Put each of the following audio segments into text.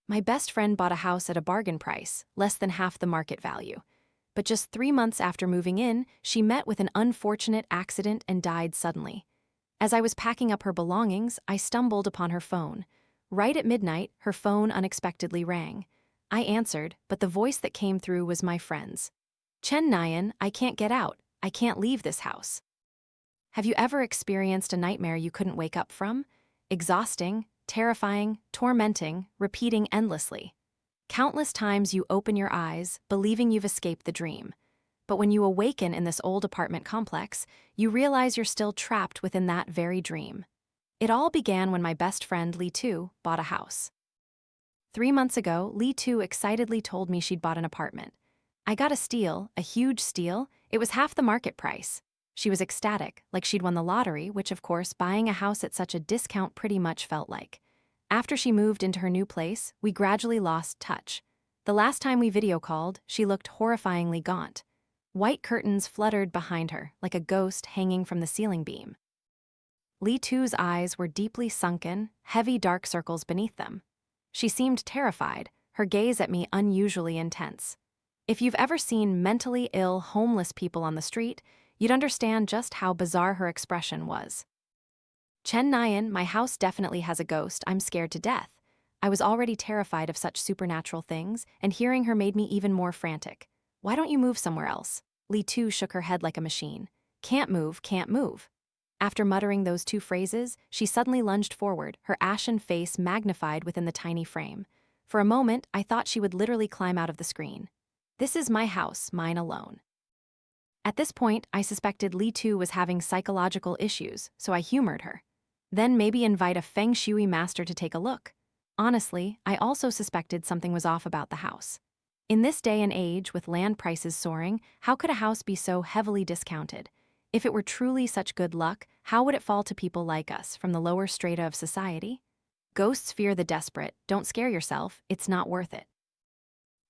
My best friend bought a house at a bargain price, less than half the market value. But just 3 months after moving in, she met with an unfortunate accident and died suddenly. As I was packing up her belongings, I stumbled upon her phone. Right at midnight, her phone unexpectedly rang. I answered, but the voice that came through was my friend's. Chen Nyan, I can't get out. I can't leave this house. Have you ever experienced a nightmare you couldn't wake up from? Exhausting, terrifying, tormenting, repeating endlessly. Countless times you open your eyes, believing you've escaped the dream. But when you awaken in this old apartment complex, you realize you're still trapped within that very dream. It all began when my best friend, Lee Tu, bought a house. 3 months ago, Lee Tu excitedly told me she'd bought an apartment. I got a steal, a huge steal. It was half the market price. She was ecstatic, like she'd won the lottery, which of course, buying a house at such a discount pretty much felt like. After she moved into her new place, we gradually lost touch. The last time we video called, she looked horrifyingly gaunt. White curtains fluttered behind her, like a ghost hanging from the ceiling beam. Lee Tu's eyes were deeply sunken, heavy dark circles beneath them. She seemed terrified, her gaze at me unusually intense. If you've ever seen mentally ill, homeless people on the street, you'd understand just how bizarre her expression was. Chen Nyan, my house definitely has a ghost. I'm scared to death. I was already terrified of such supernatural things, and hearing her made me even more frantic. Why don't you move somewhere else? Lee Tu shook her head like a machine. Can't move, can't move. After muttering those two phrases, she suddenly lunged forward, her ashen face magnified within the tiny frame. For a moment, I thought she would literally climb out of the screen. This is my house, mine alone. At this point, I suspected Lee Tu was having psychological issues, so I humored her. Then maybe invite a feng shui master to take a look. Honestly, I also suspected something was off about the house. In this day and age, with land prices soaring, how could a house be so heavily discounted? If it were truly such good luck, how would it fall to people like us from the lower strata of society? Ghosts fear the desperate. Don't scare yourself, it's not worth it.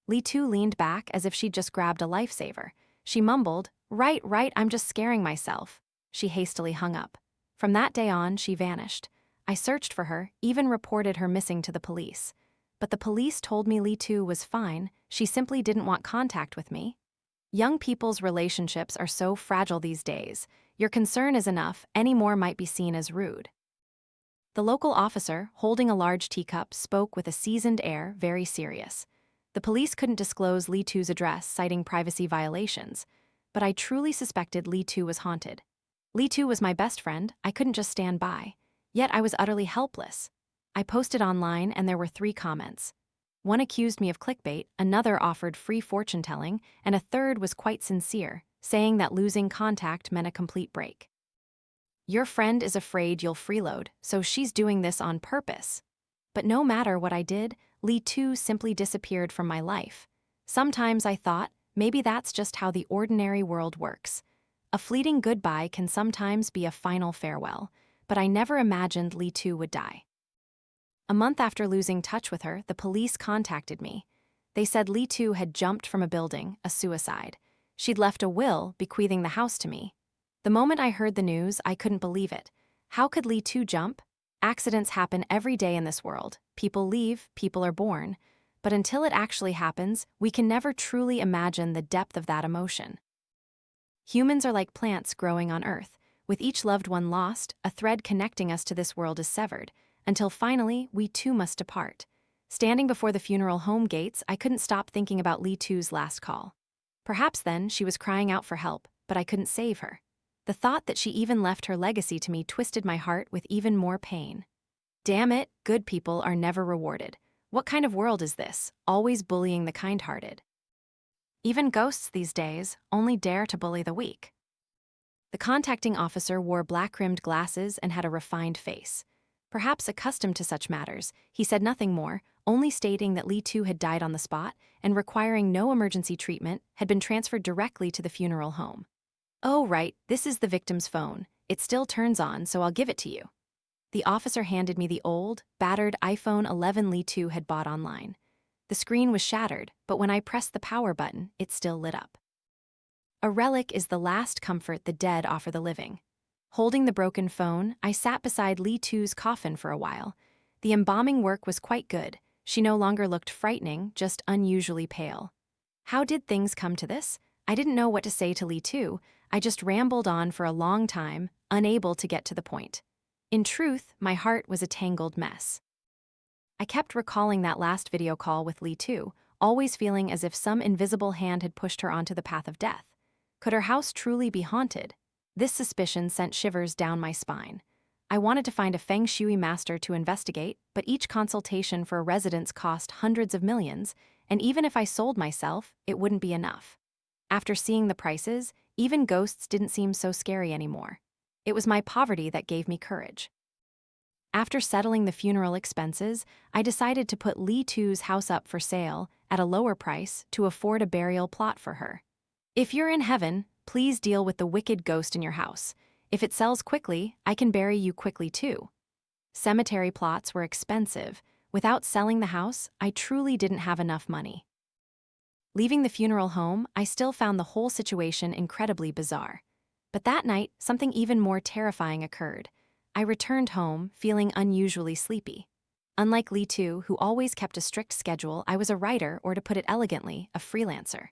Lee Tu leaned back as if she'd just grabbed a lifesaver. She mumbled, right, I'm just scaring myself. She hastily hung up. From that day on, she vanished. I searched for her, even reported her missing to the police. But the police told me Lee Tu was fine, she simply didn't want contact with me. Young people's relationships are so fragile these days. Your concern is enough, any more might be seen as rude. The local officer, holding a large teacup, spoke with a seasoned air, very serious. The police couldn't disclose Lee Tu's address, citing privacy violations. But I truly suspected Lee Tu was haunted. Lee Tu was my best friend, I couldn't just stand by. Yet I was utterly helpless. I posted online and there were 3 comments. One accused me of clickbait, another offered free fortune-telling, and a third was quite sincere, saying that losing contact meant a complete break. Your friend is afraid you'll freeload, so she's doing this on purpose. But no matter what I did, Lee Tu simply disappeared from my life. Sometimes I thought, maybe that's just how the ordinary world works. A fleeting goodbye can sometimes be a final farewell, but I never imagined Lee Tu would die. A month after losing touch with her, the police contacted me. They said Lee Tu had jumped from a building, a suicide. She'd left a will, bequeathing the house to me. The moment I heard the news, I couldn't believe it. How could Lee Tu jump? Accidents happen every day in this world. People leave, people are born. But until it actually happens, we can never truly imagine the depth of that emotion. Humans are like plants growing on Earth. With each loved one lost, a thread connecting us to this world is severed. Until finally, we too must depart. Standing before the funeral home gates, I couldn't stop thinking about Lee Tu's last call. Perhaps then she was crying out for help, but I couldn't save her. The thought that she even left her legacy to me twisted my heart with even more pain. Damn it, good people are never rewarded. What kind of world is this, always bullying the kind-hearted? Even ghosts these days only dare to bully the weak. The contacting officer wore black-rimmed glasses and had a refined face. Perhaps accustomed to such matters, he said nothing more, only stating that Lee Tu had died on the spot and, requiring no emergency treatment, had been transferred directly to the funeral home. Oh right, this is the victim's phone. It still turns on, so I'll give it to you. The officer handed me the old, battered iPhone 11 Lee Tu had bought online. The screen was shattered, but when I pressed the power button, it still lit up. A relic is the last comfort the dead offer the living. Holding the broken phone, I sat beside Lee Tu's coffin for a while. The embalming work was quite good. She no longer looked frightening, just unusually pale. How did things come to this? I didn't know what to say to Lee too. I just rambled on for a long time, unable to get to the point. In truth, my heart was a tangled mess. I kept recalling that last video call with Lee too, always feeling as if some invisible hand had pushed her onto the path of death. Could her house truly be haunted? This suspicion sent shivers down my spine. I wanted to find a feng shui master to investigate, but each consultation for a residence cost hundreds of millions, and even if I sold myself, it wouldn't be enough. After seeing the prices, even ghosts didn't seem so scary anymore. It was my poverty that gave me courage. After settling the funeral expenses, I decided to put Lee Tu's house up for sale at a lower price to afford a burial plot for her. If you're in heaven, please deal with the wicked ghost in your house. If it sells quickly, I can bury you quickly too. Cemetery plots were expensive. Without selling the house, I truly didn't have enough money. Leaving the funeral home, I still found the whole situation incredibly bizarre. But that night, something even more terrifying occurred. I returned home, feeling unusually sleepy. Unlike Lee Tu, who always kept a strict schedule, I was a writer, or to put it elegantly, a freelancer.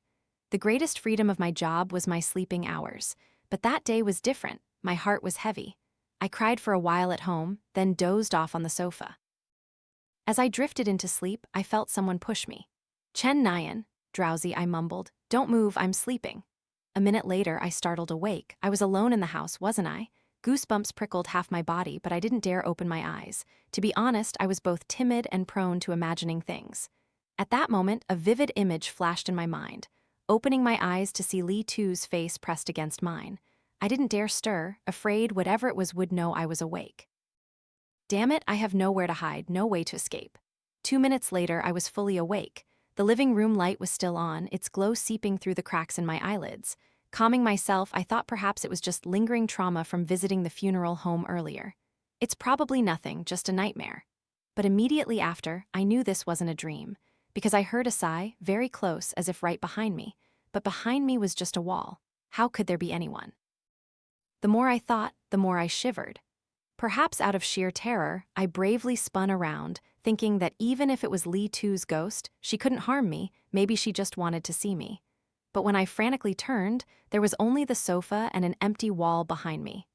The greatest freedom of my job was my sleeping hours. But that day was different. My heart was heavy. I cried for a while at home, then dozed off on the sofa. As I drifted into sleep, I felt someone push me. "Chen Nyan," drowsy, I mumbled. "Don't move, I'm sleeping." A minute later, I startled awake. I was alone in the house, wasn't I? Goosebumps prickled half my body, but I didn't dare open my eyes. To be honest, I was both timid and prone to imagining things. At that moment, a vivid image flashed in my mind. Opening my eyes to see Lee Tu's face pressed against mine. I didn't dare stir, afraid whatever it was would know I was awake. Damn it, I have nowhere to hide, no way to escape. 2 minutes later, I was fully awake. The living room light was still on, its glow seeping through the cracks in my eyelids. Calming myself, I thought perhaps it was just lingering trauma from visiting the funeral home earlier. It's probably nothing, just a nightmare. But immediately after, I knew this wasn't a dream, because I heard a sigh, very close, as if right behind me. But behind me was just a wall. How could there be anyone? The more I thought, the more I shivered. Perhaps out of sheer terror, I bravely spun around, thinking that even if it was Lee Tu's ghost, she couldn't harm me, maybe she just wanted to see me. But when I frantically turned, there was only the sofa and an empty wall behind me.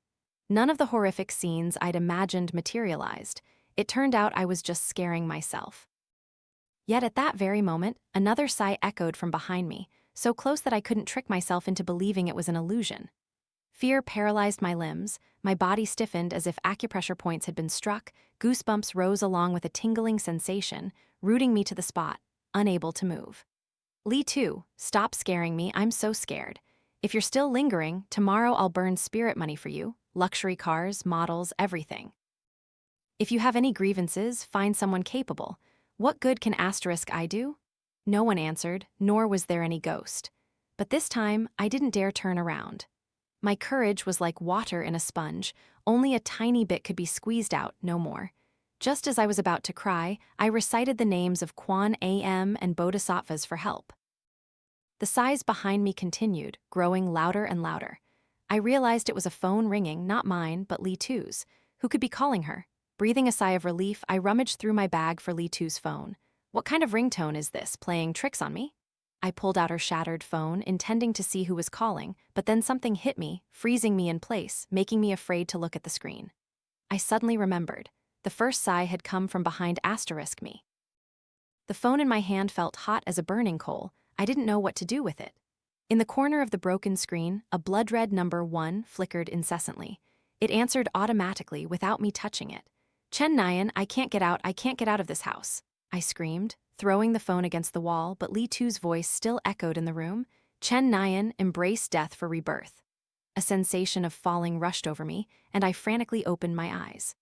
None of the horrific scenes I'd imagined materialized. It turned out I was just scaring myself. Yet at that very moment, another sigh echoed from behind me, so close that I couldn't trick myself into believing it was an illusion. Fear paralyzed my limbs, my body stiffened as if acupressure points had been struck, goosebumps rose along with a tingling sensation, rooting me to the spot, unable to move. "Lee Tu, stop scaring me, I'm so scared. If you're still lingering, tomorrow I'll burn spirit money for you, luxury cars, models, everything. If you have any grievances, find someone capable. What good can I do?" No one answered, nor was there any ghost. But this time, I didn't dare turn around. My courage was like water in a sponge, only a tiny bit could be squeezed out, no more. Just as I was about to cry, I recited the names of Quan Am and Bodhisattvas for help. The sighs behind me continued, growing louder and louder. I realized it was a phone ringing, not mine, but Lee Tu's. Who could be calling her? Breathing a sigh of relief, I rummaged through my bag for Lee Tu's phone. What kind of ringtone is this, playing tricks on me? I pulled out her shattered phone, intending to see who was calling, but then something hit me, freezing me in place, making me afraid to look at the screen. I suddenly remembered. The first sigh had come from behind *me. The phone in my hand felt hot as a burning coal. I didn't know what to do with it. In the corner of the broken screen, a blood-red number 1 flickered incessantly. It answered automatically without me touching it. "Chen Nyan, I can't get out of this house," I screamed, throwing the phone against the wall, but Lee Tu's voice still echoed in the room. "Chen Nyan, embrace death for rebirth." A sensation of falling rushed over me, and I frantically opened my eyes.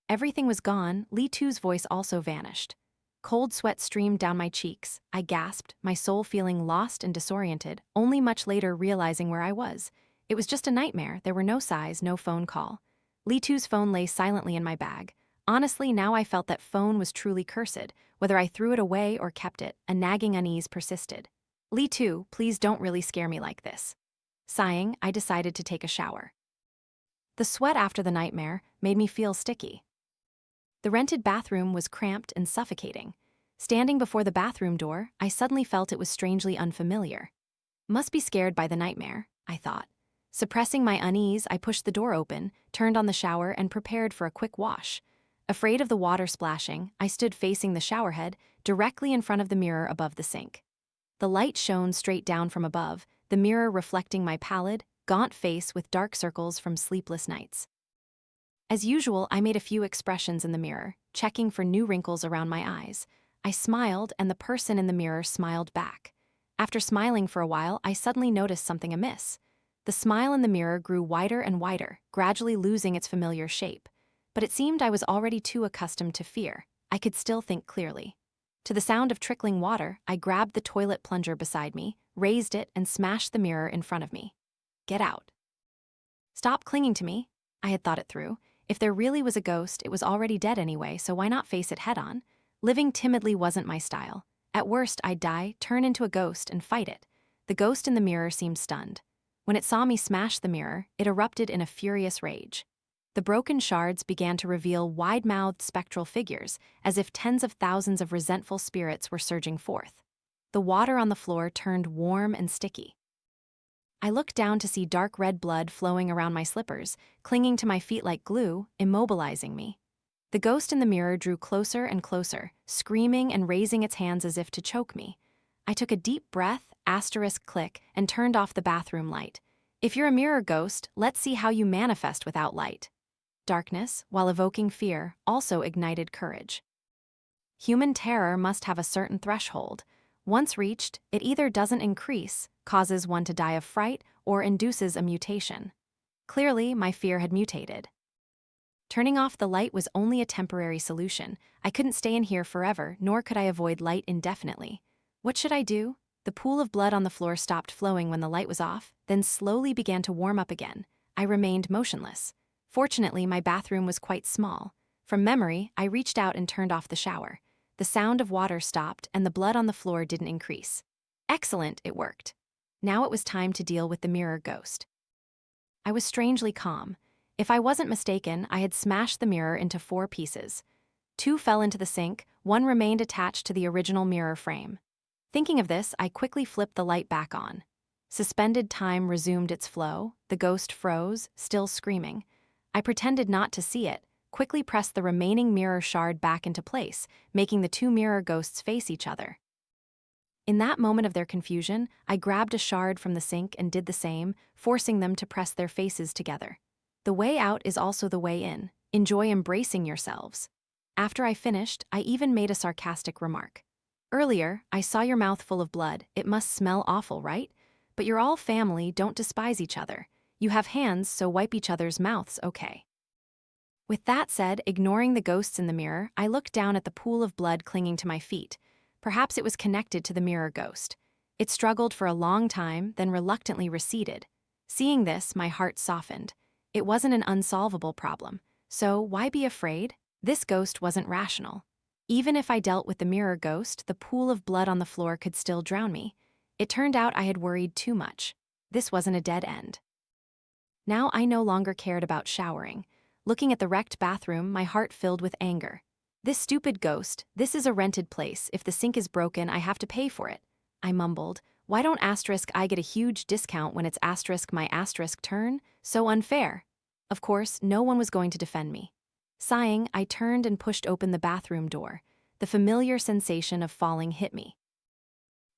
Everything was gone. Lee Tu's voice also vanished. Cold sweat streamed down my cheeks. I gasped, my soul feeling lost and disoriented, only much later realizing where I was. It was just a nightmare. There were no sighs, no phone call. Lee Tu's phone lay silently in my bag. Honestly, now I felt that phone was truly cursed. Whether I threw it away or kept it, a nagging unease persisted. "Lee Tu, please don't really scare me like this." Sighing, I decided to take a shower. The sweat after the nightmare made me feel sticky. The rented bathroom was cramped and suffocating. Standing before the bathroom door, I suddenly felt it was strangely unfamiliar. Must be scared by the nightmare, I thought. Suppressing my unease, I pushed the door open, turned on the shower, and prepared for a quick wash. Afraid of the water splashing, I stood facing the shower head, directly in front of the mirror above the sink. The light shone straight down from above, the mirror reflecting my pallid, gaunt face with dark circles from sleepless nights. As usual, I made a few expressions in the mirror, checking for new wrinkles around my eyes. I smiled, and the person in the mirror smiled back. After smiling for a while, I suddenly noticed something amiss. The smile in the mirror grew wider and wider, gradually losing its familiar shape. But it seemed I was already too accustomed to fear. I could still think clearly. To the sound of trickling water, I grabbed the toilet plunger beside me, raised it, and smashed the mirror in front of me. Get out. Stop clinging to me. I had thought it through. If there really was a ghost, it was already dead anyway, so why not face it head-on? Living timidly wasn't my style. At worst, I'd die, turn into a ghost, and fight it. The ghost in the mirror seemed stunned. When it saw me smash the mirror, it erupted in a furious rage. The broken shards began to reveal wide-mouthed spectral figures, as if tens of thousands of resentful spirits were surging forth. The water on the floor turned warm and sticky. I looked down to see dark red blood flowing around my slippers, clinging to my feet like glue, immobilizing me. The ghost in the mirror drew closer and closer, screaming and raising its hands as if to choke me. I took a deep breath, click, and turned off the bathroom light. If you're a mirror ghost, let's see how you manifest without light. Darkness, while evoking fear, also ignited courage. Human terror must have a certain threshold. Once reached, it either doesn't increase, causes one to die of fright, or induces a mutation. Clearly, my fear had mutated. Turning off the light was only a temporary solution. I couldn't stay in here forever, nor could I avoid light indefinitely. What should I do? The pool of blood on the floor stopped flowing when the light was off, then slowly began to warm up again. I remained motionless. Fortunately, my bathroom was quite small. From memory, I reached out and turned off the shower. The sound of water stopped, and the blood on the floor didn't increase. Excellent, it worked. Now it was time to deal with the mirror ghost. I was strangely calm. If I wasn't mistaken, I had smashed the mirror into 4 pieces. 2 fell into the sink, 1 remained attached to the original mirror frame. Thinking of this, I quickly flipped the light back on. Suspended time resumed its flow, the ghost froze, still screaming. I pretended not to see it, quickly pressed the remaining mirror shard back into place, making the 2 mirror ghosts face each other. In that moment of their confusion, I grabbed a shard from the sink and did the same, forcing them to press their faces together. The way out is also the way in. Enjoy embracing yourselves. After I finished, I even made a sarcastic remark. Earlier, I saw your mouth full of blood. It must smell awful, right? But you're all family, don't despise each other. You have hands, so wipe each other's mouths, okay? With that said, ignoring the ghosts in the mirror, I looked down at the pool of blood clinging to my feet. Perhaps it was connected to the mirror ghost. It struggled for a long time, then reluctantly receded. Seeing this, my heart softened. It wasn't an unsolvable problem, so why be afraid? This ghost wasn't rational. Even if I dealt with the mirror ghost, the pool of blood on the floor could still drown me. It turned out I had worried too much. This wasn't a dead end. Now I no longer cared about showering. Looking at the wrecked bathroom, my heart filled with anger. This stupid ghost, this is a rented place. If the sink is broken, I have to pay for it. I mumbled. Why don't I get a huge discount when it's my turn? So unfair. Of course, no one was going to defend me. Sighing, I turned and pushed open the bathroom door. The familiar sensation of falling hit me.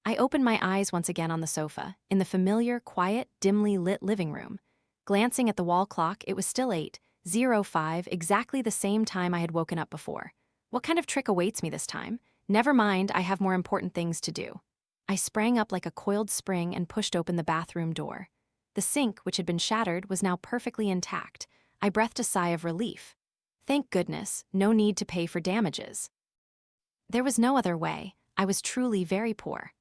I opened my eyes once again on the sofa, in the familiar, quiet, dimly lit living room. Glancing at the wall clock, it was still 8:05, exactly the same time I had woken up before. What kind of trick awaits me this time? Never mind, I have more important things to do. I sprang up like a coiled spring and pushed open the bathroom door. The sink, which had been shattered, was now perfectly intact. I breathed a sigh of relief. Thank goodness, no need to pay for damages. There was no other way. I was truly very poor.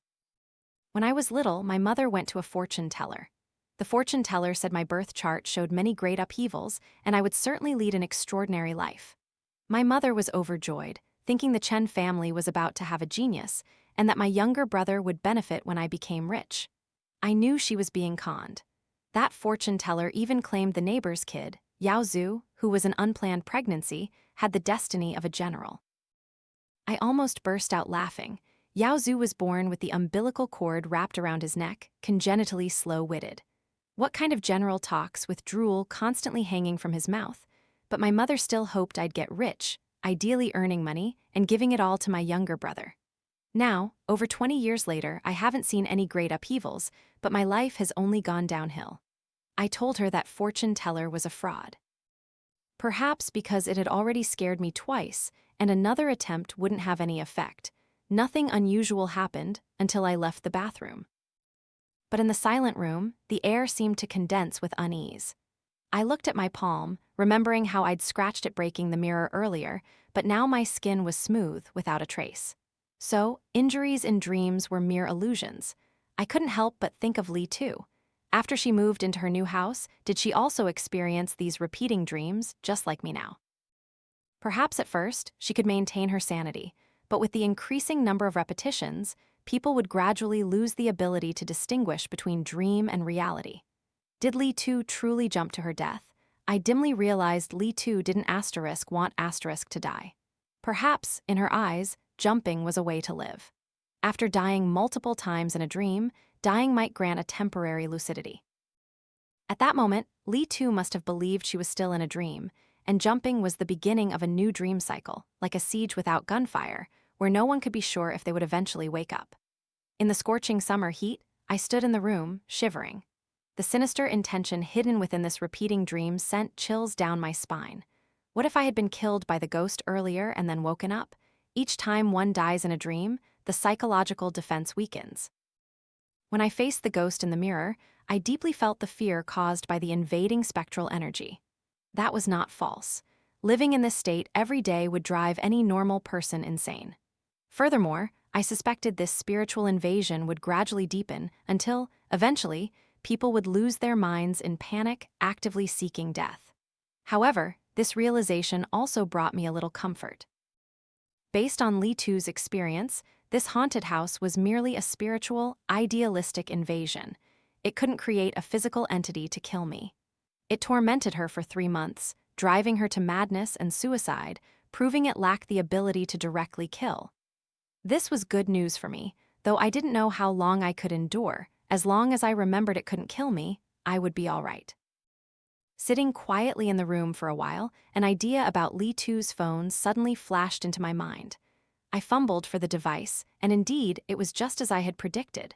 When I was little, my mother went to a fortune teller. The fortune teller said my birth chart showed many great upheavals, and I would certainly lead an extraordinary life. My mother was overjoyed, thinking the Chen family was about to have a genius, and that my younger brother would benefit when I became rich. I knew she was being conned. That fortune teller even claimed the neighbor's kid, Yao Zhu, who was an unplanned pregnancy, had the destiny of a general. I almost burst out laughing. Yao Zhu was born with the umbilical cord wrapped around his neck, congenitally slow-witted. What kind of general talks with drool constantly hanging from his mouth? But my mother still hoped I'd get rich, ideally earning money, and giving it all to my younger brother. Now, over 20 years later, I haven't seen any great upheavals, but my life has only gone downhill. I told her that fortune teller was a fraud. Perhaps because it had already scared me twice, and another attempt wouldn't have any effect. Nothing unusual happened until I left the bathroom. But in the silent room, the air seemed to condense with unease. I looked at my palm, remembering how I'd scratched it breaking the mirror earlier, but now my skin was smooth, without a trace. So, injuries in dreams were mere illusions. I couldn't help but think of Lee too. After she moved into her new house, did she also experience these repeating dreams, just like me now? Perhaps at first, she could maintain her sanity, but with the increasing number of repetitions, people would gradually lose the ability to distinguish between dream and reality. Did Lee Tu truly jump to her death? I dimly realized Lee Tu didn't want to die. Perhaps, in her eyes, jumping was a way to live. After dying multiple times in a dream, dying might grant a temporary lucidity. At that moment, Lee Tu must have believed she was still in a dream, and jumping was the beginning of a new dream cycle, like a siege without gunfire, where no one could be sure if they would eventually wake up. In the scorching summer heat, I stood in the room, shivering. The sinister intention hidden within this repeating dream sent chills down my spine. What if I had been killed by the ghost earlier and then woken up? Each time one dies in a dream, the psychological defense weakens. When I faced the ghost in the mirror, I deeply felt the fear caused by the invading spectral energy. That was not false. Living in this state every day would drive any normal person insane. Furthermore, I suspected this spiritual invasion would gradually deepen until, eventually, people would lose their minds in panic, actively seeking death. However, this realization also brought me a little comfort. Based on Lee Tu's experience, this haunted house was merely a spiritual, idealistic invasion. It couldn't create a physical entity to kill me. It tormented her for 3 months, driving her to madness and suicide, proving it lacked the ability to directly kill. This was good news for me, though I didn't know how long I could endure. As long as I remembered it couldn't kill me, I would be all right. Sitting quietly in the room for a while, an idea about Lee Tu's phone suddenly flashed into my mind. I fumbled for the device, and indeed, it was just as I had predicted.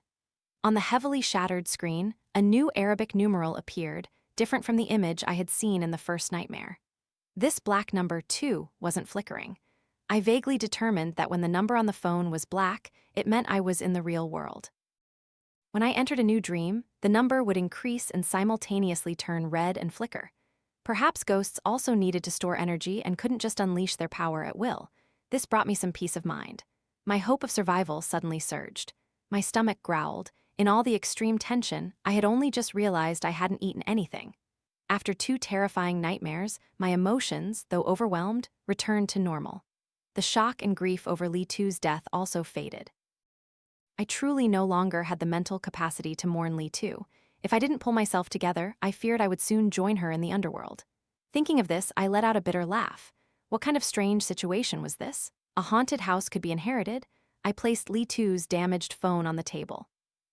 On the heavily shattered screen, a new Arabic numeral appeared, different from the image I had seen in the first nightmare. This black number, too, wasn't flickering. I vaguely determined that when the number on the phone was black, it meant I was in the real world. When I entered a new dream, the number would increase and simultaneously turn red and flicker. Perhaps ghosts also needed to store energy and couldn't just unleash their power at will. This brought me some peace of mind. My hope of survival suddenly surged. My stomach growled. In all the extreme tension, I had only just realized I hadn't eaten anything. After 2 terrifying nightmares, my emotions, though overwhelmed, returned to normal. The shock and grief over Lee Tu's death also faded. I truly no longer had the mental capacity to mourn Lee Tu. If I didn't pull myself together, I feared I would soon join her in the underworld. Thinking of this, I let out a bitter laugh. What kind of strange situation was this? A haunted house could be inherited. I placed Lee Tu's damaged phone on the table.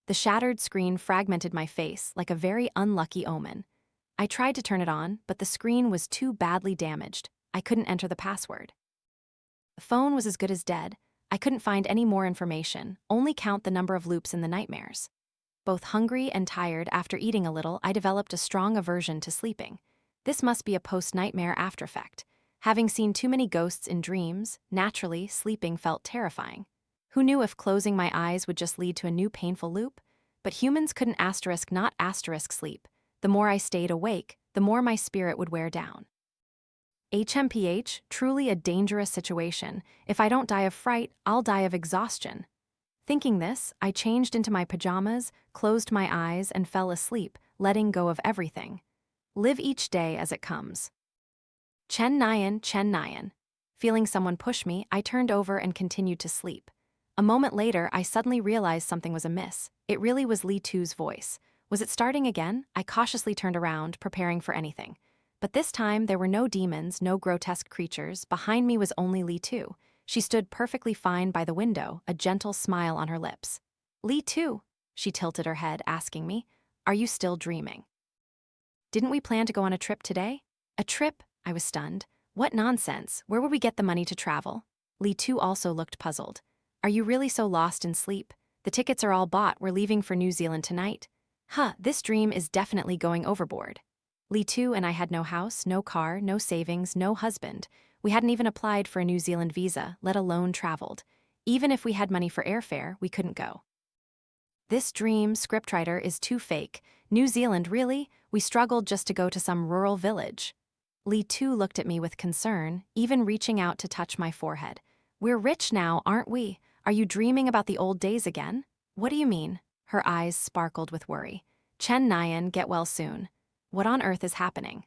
The shattered screen fragmented my face like a very unlucky omen. I tried to turn it on, but the screen was too badly damaged. I couldn't enter the password. The phone was as good as dead. I couldn't find any more information, only count the number of loops in the nightmares. Both hungry and tired after eating a little, I developed a strong aversion to sleeping. This must be a post-nightmare aftereffect. Having seen too many ghosts in dreams, naturally, sleeping felt terrifying. Who knew if closing my eyes would just lead to a new painful loop? But humans couldn't not sleep. The more I stayed awake, the more my spirit would wear down. HMPH, truly a dangerous situation. If I don't die of fright, I'll die of exhaustion. Thinking this, I changed into my pajamas, closed my eyes, and fell asleep, letting go of everything. Live each day as it comes. Chen Nayan. Feeling someone push me, I turned over and continued to sleep. A moment later, I suddenly realized something was amiss. It really was Lee Tu's voice. Was it starting again? I cautiously turned around, preparing for anything. But this time, there were no demons, no grotesque creatures. Behind me was only Lee Tu. She stood perfectly fine by the window, a gentle smile on her lips. Lee too. She tilted her head, asking me, "Are you still dreaming? Didn't we plan to go on a trip today?" A trip? I was stunned. What nonsense. Where would we get the money to travel? Lee too also looked puzzled. Are you really so lost in sleep? The tickets are all bought. We're leaving for New Zealand tonight. Huh, this dream is definitely going overboard. Lee too and I had no house, no car, no savings, no husband. We hadn't even applied for a New Zealand visa, let alone traveled. Even if we had money for airfare, we couldn't go. This dream, scriptwriter, is too fake. New Zealand, really? We struggled just to go to some rural village. Lee too looked at me with concern, even reaching out to touch my forehead. We're rich now, aren't we? Are you dreaming about the old days again? What do you mean? Her eyes sparkled with worry. Chen Nyan, get well soon. What on earth is happening?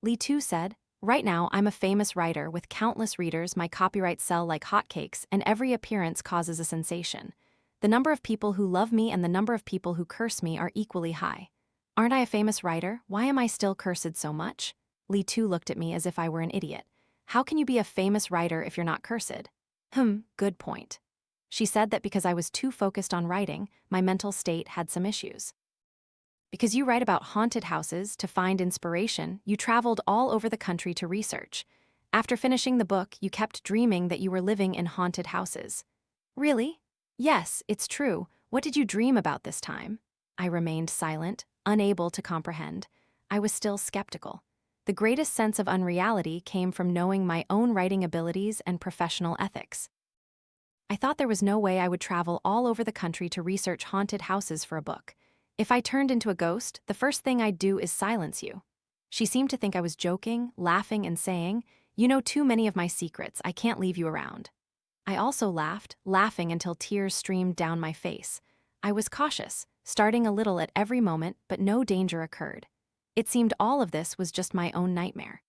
Lee too said, right now I'm a famous writer with countless readers, my copyrights sell like hotcakes, and every appearance causes a sensation. The number of people who love me and the number of people who curse me are equally high. Aren't I a famous writer? Why am I still cursed so much? Lee too looked at me as if I were an idiot. How can you be a famous writer if you're not cursed? Good point. She said that because I was too focused on writing, my mental state had some issues. Because you write about haunted houses to find inspiration, you traveled all over the country to research. After finishing the book, you kept dreaming that you were living in haunted houses. Really? Yes, it's true. What did you dream about this time? I remained silent, unable to comprehend. I was still skeptical. The greatest sense of unreality came from knowing my own writing abilities and professional ethics. I thought there was no way I would travel all over the country to research haunted houses for a book. If I turned into a ghost, the first thing I'd do is silence you. She seemed to think I was joking, laughing, and saying, "You know too many of my secrets, I can't leave you around." I also laughed, laughing until tears streamed down my face. I was cautious, starting a little at every moment, but no danger occurred. It seemed all of this was just my own nightmare.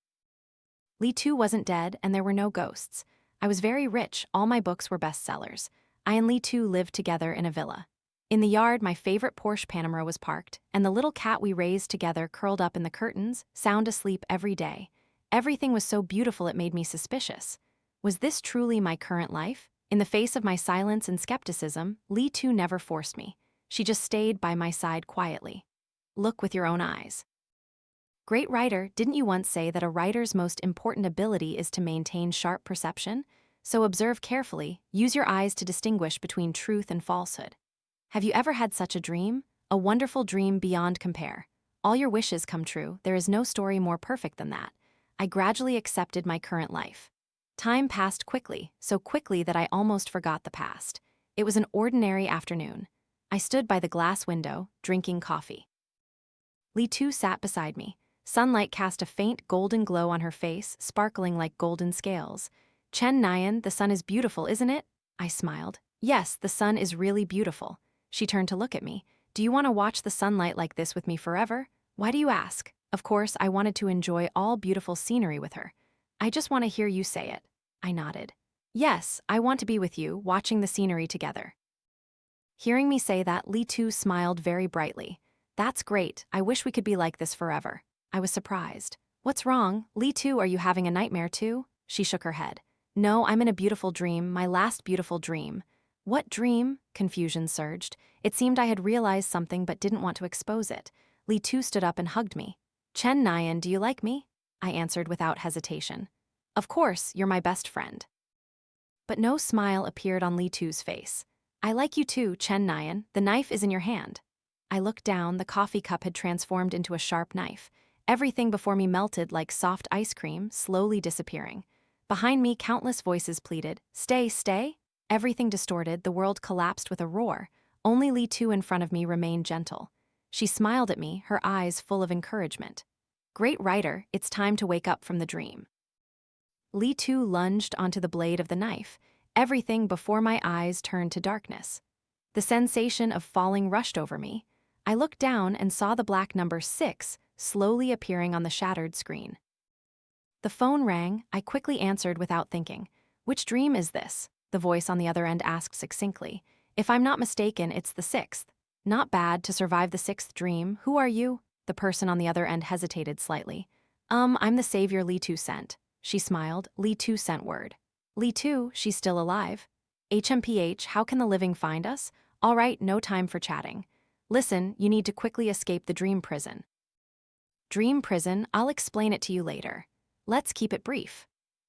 Lee too wasn't dead, and there were no ghosts. I was very rich, all my books were bestsellers. I and Lee too lived together in a villa. In the yard, my favorite Porsche Panamera was parked, and the little cat we raised together curled up in the curtains, sound asleep every day. Everything was so beautiful it made me suspicious. Was this truly my current life? In the face of my silence and skepticism, Lee too never forced me. She just stayed by my side quietly. Look with your own eyes. Great writer, didn't you once say that a writer's most important ability is to maintain sharp perception? So observe carefully, use your eyes to distinguish between truth and falsehood. Have you ever had such a dream? A wonderful dream beyond compare. All your wishes come true, there is no story more perfect than that. I gradually accepted my current life. Time passed quickly, so quickly that I almost forgot the past. It was an ordinary afternoon. I stood by the glass window, drinking coffee. Lee too sat beside me. Sunlight cast a faint golden glow on her face, sparkling like golden scales. Chen Nyan, the sun is beautiful, isn't it? I smiled. Yes, the sun is really beautiful. She turned to look at me. Do you want to watch the sunlight like this with me forever? Why do you ask? Of course, I wanted to enjoy all beautiful scenery with her. I just want to hear you say it. I nodded. Yes, I want to be with you, watching the scenery together. Hearing me say that, Lee too smiled very brightly. That's great. I wish we could be like this forever. I was surprised. What's wrong? Lee too, are you having a nightmare too? She shook her head. No, I'm in a beautiful dream, my last beautiful dream. What dream? Confusion surged. It seemed I had realized something but didn't want to expose it. Lee too stood up and hugged me. Chen Nyan, do you like me? I answered without hesitation. Of course, you're my best friend. But no smile appeared on Lee too's face. I like you too, Chen Nyan. The knife is in your hand. I looked down, the coffee cup had transformed into a sharp knife. Everything before me melted like soft ice cream, slowly disappearing. Behind me, countless voices pleaded, "Stay, stay!" Everything distorted, the world collapsed with a roar. Only Lee too in front of me remained gentle. She smiled at me, her eyes full of encouragement. Great writer, it's time to wake up from the dream. Lee too lunged onto the blade of the knife. Everything before my eyes turned to darkness. The sensation of falling rushed over me. I looked down and saw the black number 6 slowly appearing on the shattered screen. The phone rang. I quickly answered without thinking. Which dream is this? The voice on the other end asked succinctly. If I'm not mistaken, it's the 6th. Not bad to survive the 6th dream. Who are you? The person on the other end hesitated slightly. I'm the savior Lee too sent. She smiled. Lee too sent word. Lee too, she's still alive. HMPH, how can the living find us? All right, no time for chatting. Listen, you need to quickly escape the dream prison. Dream prison, I'll explain it to you later. Let's keep it brief.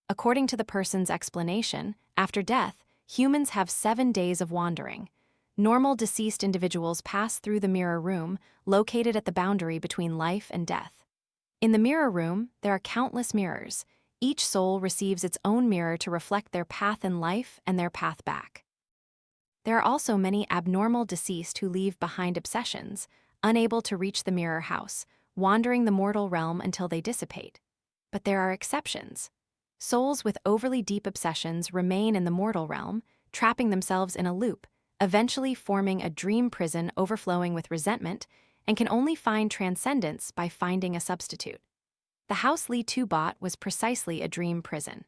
According to the person's explanation, after death, humans have 7 days of wandering. Normal deceased individuals pass through the mirror room, located at the boundary between life and death. In the mirror room, there are countless mirrors. Each soul receives its own mirror to reflect their path in life and their path back. There are also many abnormal deceased who leave behind obsessions, unable to reach the mirror house, wandering the mortal realm until they dissipate. But there are exceptions. Souls with overly deep obsessions remain in the mortal realm, trapping themselves in a loop, eventually forming a dream prison overflowing with resentment, and can only find transcendence by finding a substitute. The house Lee Tu bought was precisely a dream prison.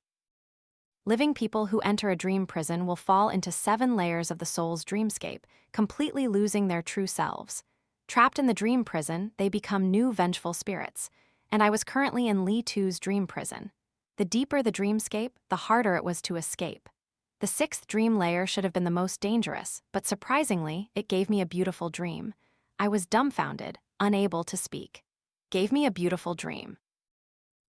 Living people who enter a dream prison will fall into 7 layers of the soul's dreamscape, completely losing their true selves. Trapped in the dream prison, they become new vengeful spirits, and I was currently in Lee Tu's dream prison. The deeper the dreamscape, the harder it was to escape. The 6th dream layer should have been the most dangerous, but surprisingly, it gave me a beautiful dream. I was dumbfounded, unable to speak. Gave me a beautiful dream.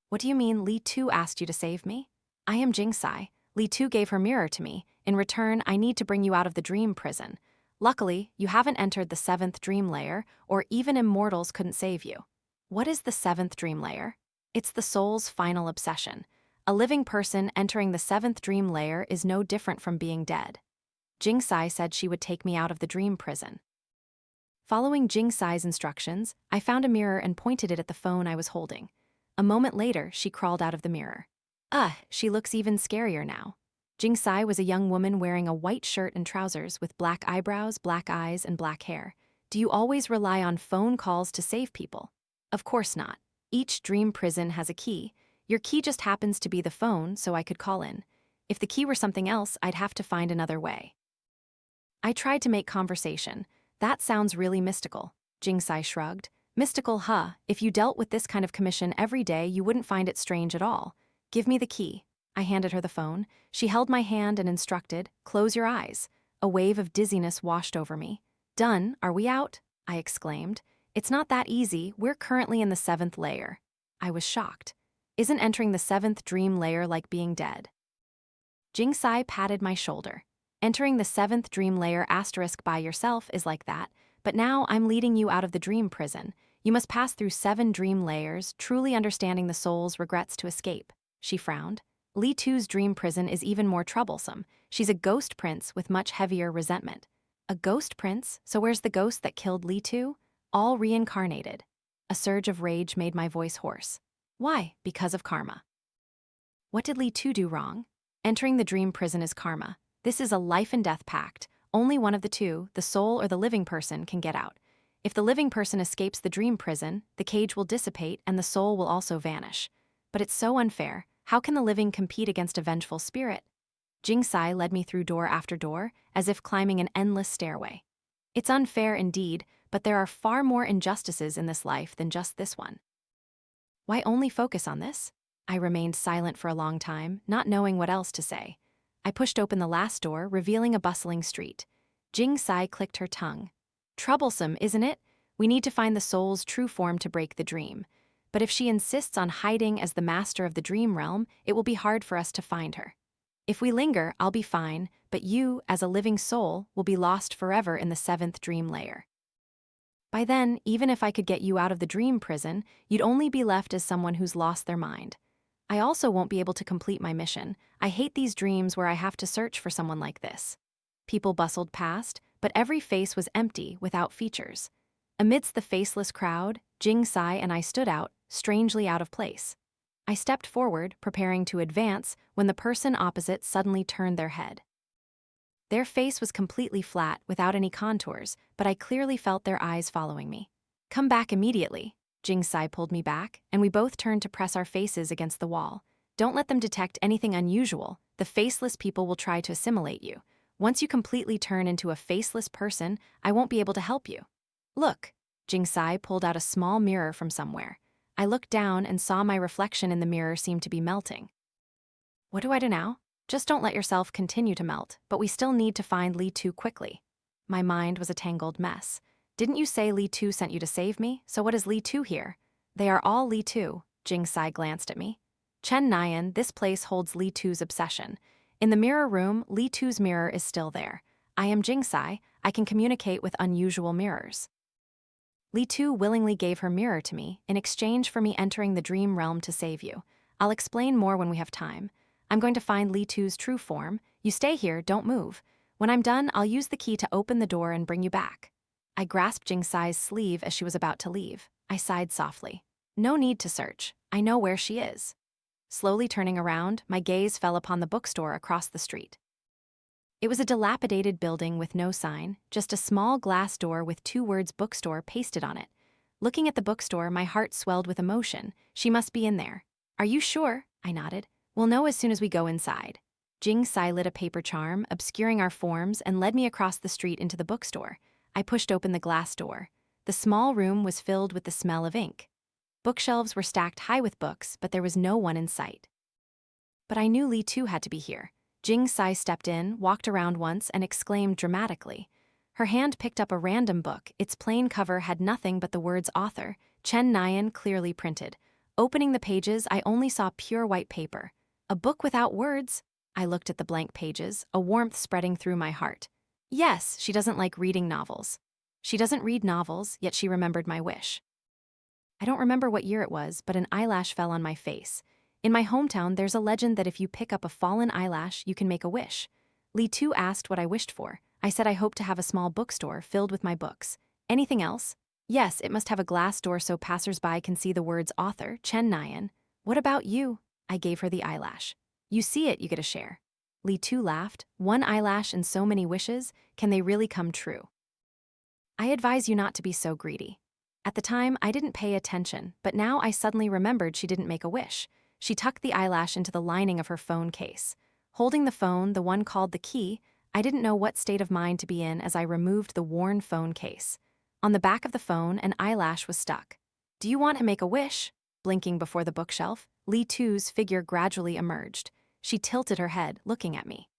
What do you mean Lee Tu asked you to save me? I am Jingsai. Lee Tu gave her mirror to me. In return, I need to bring you out of the dream prison. Luckily, you haven't entered the 7th dream layer, or even immortals couldn't save you. What is the 7th dream layer? It's the soul's final obsession. A living person entering the 7th dream layer is no different from being dead. Jingsai said she would take me out of the dream prison. Following Jingsai's instructions, I found a mirror and pointed it at the phone I was holding. A moment later, she crawled out of the mirror. She looks even scarier now. Jingsai was a young woman wearing a white shirt and trousers with black eyebrows, black eyes, and black hair. Do you always rely on phone calls to save people? Of course not. Each dream prison has a key. Your key just happens to be the phone, so I could call in. If the key were something else, I'd have to find another way. I tried to make conversation. That sounds really mystical. Jingsai shrugged. Mystical, huh? If you dealt with this kind of commission every day, you wouldn't find it strange at all. Give me the key. I handed her the phone. She held my hand and instructed, close your eyes. A wave of dizziness washed over me. Done, are we out? I exclaimed. It's not that easy, we're currently in the 7th layer. I was shocked. Isn't entering the 7th dream layer like being dead? Jingsai patted my shoulder. Entering the 7th dream layer * by yourself is like that, but now I'm leading you out of the dream prison. You must pass through 7 dream layers, truly understanding the soul's regrets to escape. She frowned. Lee Tu's dream prison is even more troublesome. She's a ghost prince with much heavier resentment. A ghost prince? So where's the ghost that killed Lee Tu? All reincarnated. A surge of rage made my voice hoarse. Why? Because of karma. What did Lee Tu do wrong? Entering the dream prison is karma. This is a life and death pact. Only one of the two, the soul or the living person, can get out. If the living person escapes the dream prison, the cage will dissipate and the soul will also vanish. But it's so unfair. How can the living compete against a vengeful spirit? Jingsai led me through door after door, as if climbing an endless stairway. It's unfair indeed, but there are far more injustices in this life than just this one. Why only focus on this? I remained silent for a long time, not knowing what else to say. I pushed open the last door, revealing a bustling street. Jingsai clicked her tongue. Troublesome, isn't it? We need to find the soul's true form to break the dream. But if she insists on hiding as the master of the dream realm, it will be hard for us to find her. If we linger, I'll be fine, but you, as a living soul, will be lost forever in the 7th dream layer. By then, even if I could get you out of the dream prison, you'd only be left as someone who's lost their mind. I also won't be able to complete my mission. I hate these dreams where I have to search for someone like this. People bustled past, but every face was empty, without features. Amidst the faceless crowd, Jingsai and I stood out, strangely out of place. I stepped forward, preparing to advance, when the person opposite suddenly turned their head. Their face was completely flat, without any contours, but I clearly felt their eyes following me. Come back immediately. Jingsai pulled me back, and we both turned to press our faces against the wall. Don't let them detect anything unusual. The faceless people will try to assimilate you. Once you completely turn into a faceless person, I won't be able to help you. Look. Jingsai pulled out a small mirror from somewhere. I looked down and saw my reflection in the mirror seemed to be melting. What do I do now? Just don't let yourself continue to melt, but we still need to find Li Tu quickly. My mind was a tangled mess. Didn't you say Li Tu sent you to save me? So what is Li Tu here? They are all Li Tu, Jing Sai glanced at me. Chen Nian, this place holds Li Tu's obsession. In the mirror room, Li Tu's mirror is still there. I am Jing Sai, I can communicate with unusual mirrors. Li Tu willingly gave her mirror to me in exchange for me entering the dream realm to save you. I'll explain more when we have time. I'm going to find Li Tu's true form. You stay here, don't move. When I'm done, I'll use the key to open the door and bring you back. I grasped Jing Sai's sleeve as she was about to leave. I sighed softly. No need to search. I know where she is. Slowly turning around, my gaze fell upon the bookstore across the street. It was a dilapidated building with no sign, just a small glass door with 2 words bookstore pasted on it. Looking at the bookstore, my heart swelled with emotion. She must be in there. Are you sure? I nodded. We'll know as soon as we go inside. Jing Sai lit a paper charm, obscuring our forms, and led me across the street into the bookstore. I pushed open the glass door. The small room was filled with the smell of ink. Bookshelves were stacked high with books, but there was no one in sight. But I knew Li Tu had to be here. Jing Sai stepped in, walked around once, and exclaimed dramatically. Her hand picked up a random book. Its plain cover had nothing but the words author, Chen Nian, clearly printed. Opening the pages, I only saw pure white paper. A book without words? I looked at the blank pages, a warmth spreading through my heart. Yes, she doesn't like reading novels. She doesn't read novels, yet she remembered my wish. I don't remember what year it was, but an eyelash fell on my face. In my hometown, there's a legend that if you pick up a fallen eyelash, you can make a wish. Li Tu asked what I wished for. I said I hoped to have a small bookstore filled with my books. Anything else? Yes, it must have a glass door so passers-by can see the words author, Chen Nian. What about you? I gave her the eyelash. You see it, you get a share. Li Tu laughed. 1 eyelash and so many wishes, can they really come true? I advise you not to be so greedy. At the time, I didn't pay attention, but now I suddenly remembered she didn't make a wish. She tucked the eyelash into the lining of her phone case. Holding the phone, the one called the key, I didn't know what state of mind to be in as I removed the worn phone case. On the back of the phone, an eyelash was stuck. Do you want to make a wish? Blinking before the bookshelf, Li Tu's figure gradually emerged. She tilted her head, looking at me.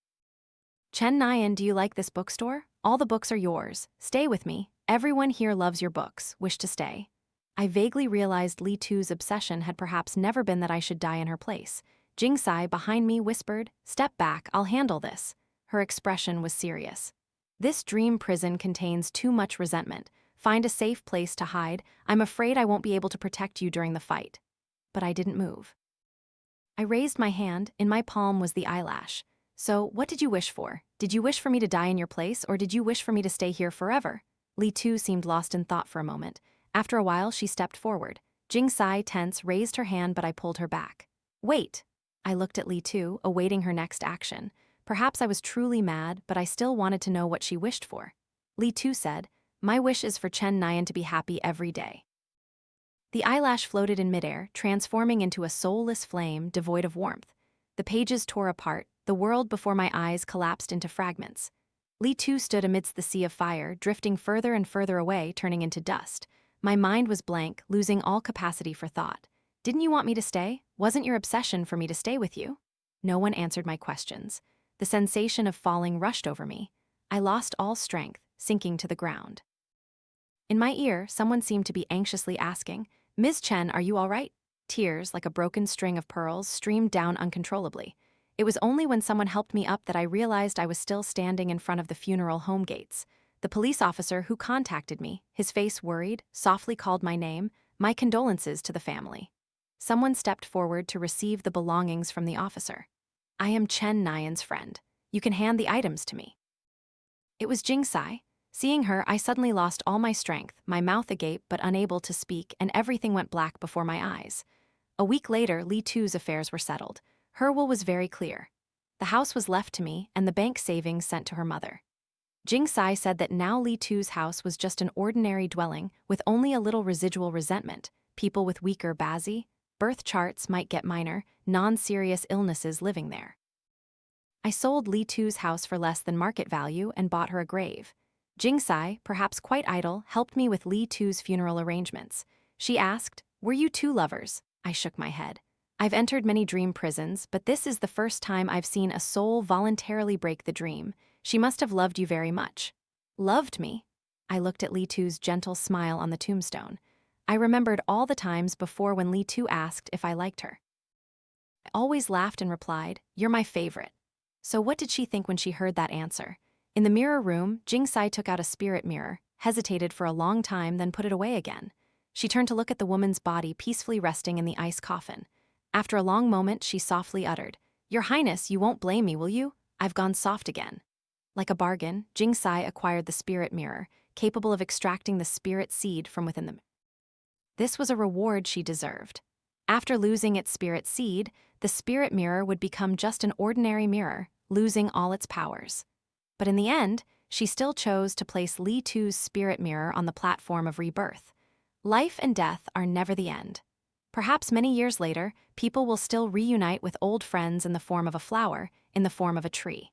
Chen Nian, do you like this bookstore? All the books are yours. Stay with me. Everyone here loves your books. Wish to stay? I vaguely realized Li Tu's obsession had perhaps never been that I should die in her place. Jing Sai, behind me, whispered, "Step back, I'll handle this." Her expression was serious. This dream prison contains too much resentment. Find a safe place to hide. I'm afraid I won't be able to protect you during the fight. But I didn't move. I raised my hand. In my palm was the eyelash. So, what did you wish for? Did you wish for me to die in your place, or did you wish for me to stay here forever? Li Tu seemed lost in thought for a moment. After a while, she stepped forward. Jing Sai, tense, raised her hand, but I pulled her back. Wait! I looked at Li Tu, awaiting her next action. Perhaps I was truly mad, but I still wanted to know what she wished for. Li Tu said, "My wish is for Chen Nian to be happy every day." The eyelash floated in midair, transforming into a soulless flame devoid of warmth. The pages tore apart, the world before my eyes collapsed into fragments. Li Tu stood amidst the sea of fire, drifting further and further away, turning into dust. My mind was blank, losing all capacity for thought. Didn't you want me to stay? Wasn't your obsession for me to stay with you? No one answered my questions. The sensation of falling rushed over me. I lost all strength, sinking to the ground. In my ear, someone seemed to be anxiously asking, "Ms. Chen, are you all right?" Tears, like a broken string of pearls, streamed down uncontrollably. It was only when someone helped me up that I realized I was still standing in front of the funeral home gates. The police officer who contacted me, his face worried, softly called my name, "My condolences to the family." Someone stepped forward to receive the belongings from the officer. "I am Chen Nian's friend. You can hand the items to me." It was Jing Sai. Seeing her, I suddenly lost all my strength, my mouth agape but unable to speak, and everything went black before my eyes. A week later, Li Tu's affairs were settled. Her will was very clear. The house was left to me, and the bank savings sent to her mother. Jing Sai said that now Li Tu's house was just an ordinary dwelling with only a little residual resentment. People with weaker Bazi, birth charts might get minor, non-serious illnesses living there. I sold Li Tu's house for less than market value and bought her a grave. Jing Sai, perhaps quite idle, helped me with Li Tu's funeral arrangements. She asked, "Were you two lovers?" I shook my head. I've entered many dream prisons, but this is the first time I've seen a soul voluntarily break the dream. She must have loved you very much. Loved me? I looked at Li Tu's gentle smile on the tombstone. I remembered all the times before when Li Tu asked if I liked her. I always laughed and replied, "You're my favorite." So what did she think when she heard that answer? In the mirror room, Jingsai took out a spirit mirror, hesitated for a long time, then put it away again. She turned to look at the woman's body peacefully resting in the ice coffin. After a long moment, she softly uttered, "Your Highness, you won't blame me, will you? I've gone soft again." Like a bargain, Jingsai acquired the spirit mirror, capable of extracting the spirit seed from within them. This was a reward she deserved. After losing its spirit seed, the spirit mirror would become just an ordinary mirror, losing all its powers. But in the end, she still chose to place Li Tu's spirit mirror on the platform of rebirth. Life and death are never the end. Perhaps many years later, people will still reunite with old friends in the form of a flower, in the form of a tree.